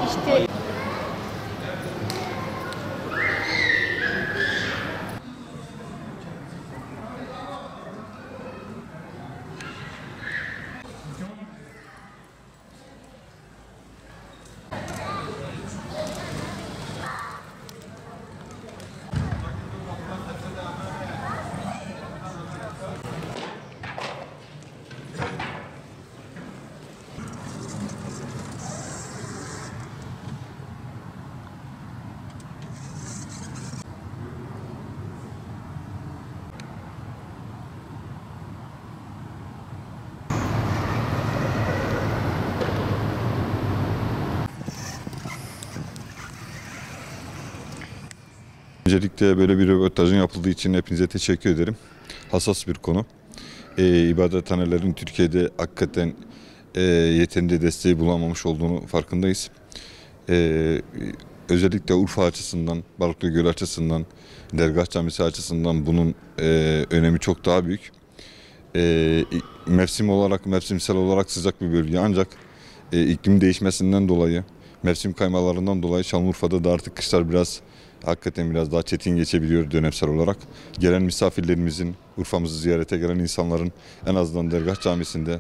işte Öncelikle böyle bir röportajın yapıldığı için hepinize teşekkür ederim. Hassas bir konu. İbadethanelerin Türkiye'de hakikaten yeterince desteği bulamamış olduğunu farkındayız. Özellikle Urfa açısından, Balıklıgöl açısından, Dergah Camisi açısından bunun önemi çok daha büyük. Mevsimsel olarak sıcak bir bölge, ancak iklim değişmesinden dolayı, mevsim kaymalarından dolayı Şanlıurfa'da da artık kışlar hakikaten biraz daha çetin geçebiliyor dönemsel olarak. Gelen misafirlerimizin, Urfa'mızı ziyarete gelen insanların en azından Dergah Camisi'nde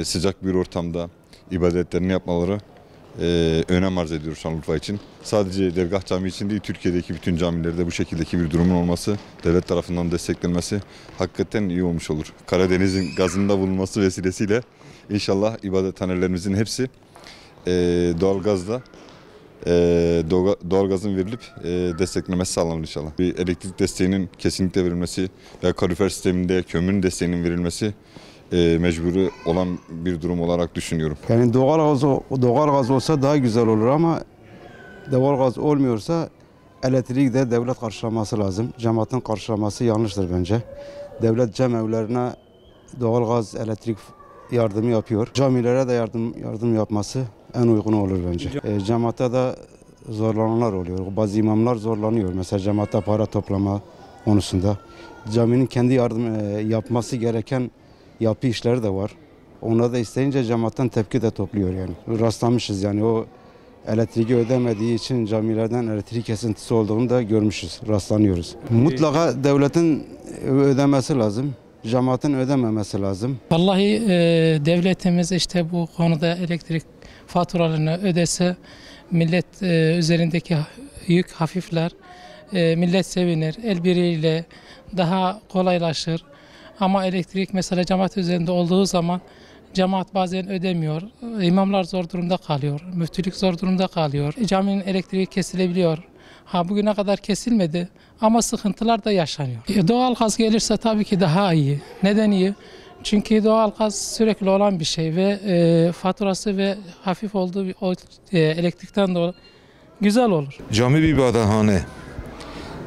sıcak bir ortamda ibadetlerini yapmaları önem arz ediyor Şanlıurfa için. Sadece Dergah Camii için değil, Türkiye'deki bütün camilerde bu şekildeki bir durumun olması, devlet tarafından desteklenmesi hakikaten iyi olmuş olur. Karadeniz'in gazında bulunması vesilesiyle inşallah ibadethanelerimizin hepsi doğalgazın verilip desteklemesi sağlanır inşallah. Bir elektrik desteğinin kesinlikle verilmesi ve kalorifer sisteminde kömürün desteğinin verilmesi mecburi olan bir durum olarak düşünüyorum. Yani doğalgaz olsa daha güzel olur ama doğalgaz olmuyorsa elektriği de devlet karşılaması lazım. Cemaatin karşılaması yanlıştır bence. Devlet cemevlerine doğalgaz, elektrik yardımı yapıyor. Camilere de yardım yapması en uygun olur bence. Cemaatte de zorlananlar oluyor. Bazı imamlar zorlanıyor. Mesela cemaatte para toplama konusunda. Caminin kendi yapması gereken yapı işleri de var. Ona da isteyince cemaatten tepki de topluyor yani. Rastlamışız yani, o elektriği ödemediği için camilerden elektrik kesintisi olduğunu da görmüşüz, rastlanıyoruz. Mutlaka devletin ödemesi lazım. Cemaatin ödememesi lazım. Vallahi devletimiz işte bu konuda elektrik faturalarını ödese millet üzerindeki yük hafifler, millet sevinir, el birliğiyle daha kolaylaşır. Ama elektrik mesela cemaat üzerinde olduğu zaman cemaat bazen ödemiyor, imamlar zor durumda kalıyor, müftülük zor durumda kalıyor, caminin elektriği kesilebiliyor. Bugüne kadar kesilmedi ama sıkıntılar da yaşanıyor. Doğalgaz gelirse tabii ki daha iyi. Neden iyi? Çünkü doğalgaz sürekli olan bir şey ve faturası ve hafif olduğu elektrikten dolayı güzel olur. Cami bir ibadethane.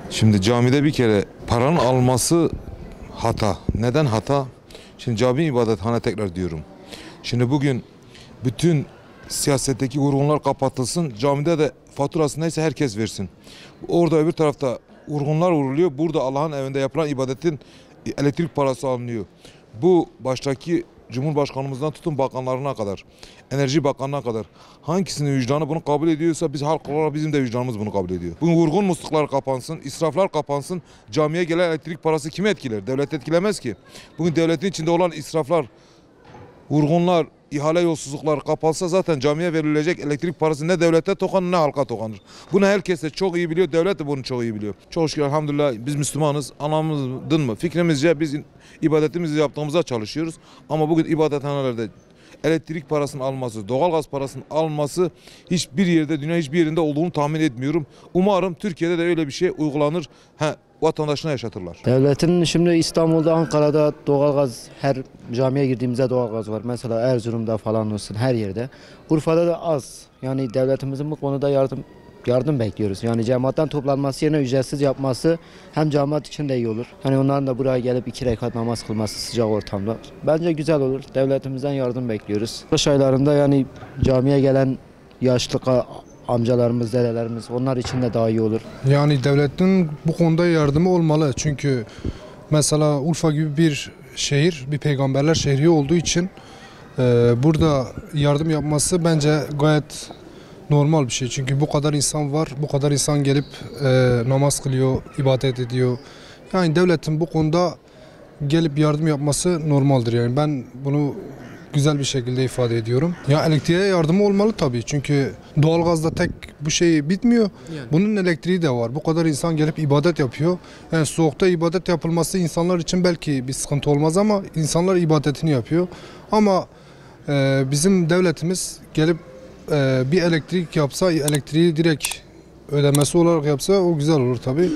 Şimdi camide bir kere paranın alması hata. Neden hata? Şimdi cami ibadethane tekrar diyorum. Şimdi bugün bütün siyasetteki vurgunlar kapatılsın. Camide de faturası neyse herkes versin. Orada öbür tarafta vurgunlar vuruluyor. Burada Allah'ın evinde yapılan ibadetin elektrik parası alınıyor. Bu baştaki Cumhurbaşkanımızdan tutun bakanlarına kadar, Enerji Bakanı'na kadar hangisinin vicdanı bunu kabul ediyorsa biz halk olarak bizim de vicdanımız bunu kabul ediyor. Bugün vurgun musluklar kapansın, israflar kapansın. Camiye gelen elektrik parası kimi etkiler? Devlet etkilemez ki. Bugün devletin içinde olan israflar, vurgunlar, ihale yolsuzluklar kapatsa zaten camiye verilecek elektrik parası ne devlete tokanır ne halka tokanır. Bunu herkes de çok iyi biliyor, devlet de bunu çok iyi biliyor. Çok şükür elhamdülillah biz Müslümanız, anamızdın mı? Fikrimizce biz ibadetimizi yaptığımıza çalışıyoruz. Ama bugün ibadethanelerde elektrik parasının alması, doğalgaz parasının alması hiçbir yerde, dünya hiçbir yerinde olduğunu tahmin etmiyorum. Umarım Türkiye'de de öyle bir şey uygulanır. Vatandaşına yaşatırlar. Devletin şimdi İstanbul'da, Ankara'da doğalgaz, her camiye girdiğimizde doğalgaz var. Mesela Erzurum'da falan olsun, her yerde. Urfa'da da az. Yani devletimizin bu konuda yardım bekliyoruz. Yani cemaatten toplanması yerine ücretsiz yapması hem cemaat için de iyi olur. Yani onların da buraya gelip 2 rekat namaz kılması sıcak ortamda. Bence güzel olur. Devletimizden yardım bekliyoruz. Kış aylarında yani camiye gelen yaşlı amcalarımız, dedelerimiz, onlar için de daha iyi olur. Yani devletin bu konuda yardımı olmalı. Çünkü mesela Urfa gibi bir şehir, bir peygamberler şehri olduğu için Burada yardım yapması bence gayet normal bir şey. Çünkü bu kadar insan var, bu kadar insan gelip namaz kılıyor, ibadet ediyor. Yani devletin bu konuda gelip yardım yapması normaldir. Yani ben bunu güzel bir şekilde ifade ediyorum. Ya elektriğe yardımı olmalı tabii. Çünkü doğalgazda tek bu şey bitmiyor. Bunun elektriği de var. Bu kadar insan gelip ibadet yapıyor. Yani soğukta ibadet yapılması insanlar için belki bir sıkıntı olmaz ama insanlar ibadetini yapıyor. Ama bizim devletimiz gelip bir elektrik yapsa, elektriği direkt ödemesi olarak yapsa o güzel olur tabii.